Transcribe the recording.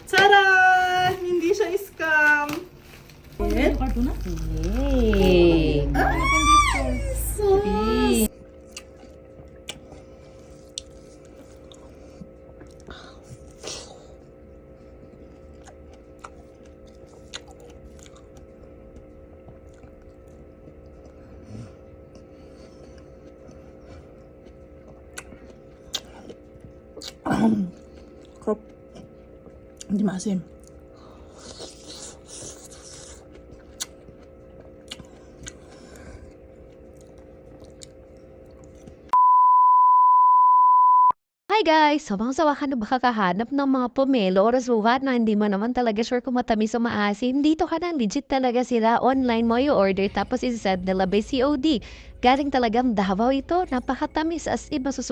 Tara! Hindi siya scam. Yay! So, Krop. Hindi maasim. Hi guys! Sawang-sawa ka na ba kakahanap ng mga pomelo o rasuhat na hindi mo naman talaga sure kung matamis o maasim? Dito ka na, legit talaga sila. Online mo yung order tapos isasend nila by COD. Galing talagang Davao ito. Napakatamis as in masusunod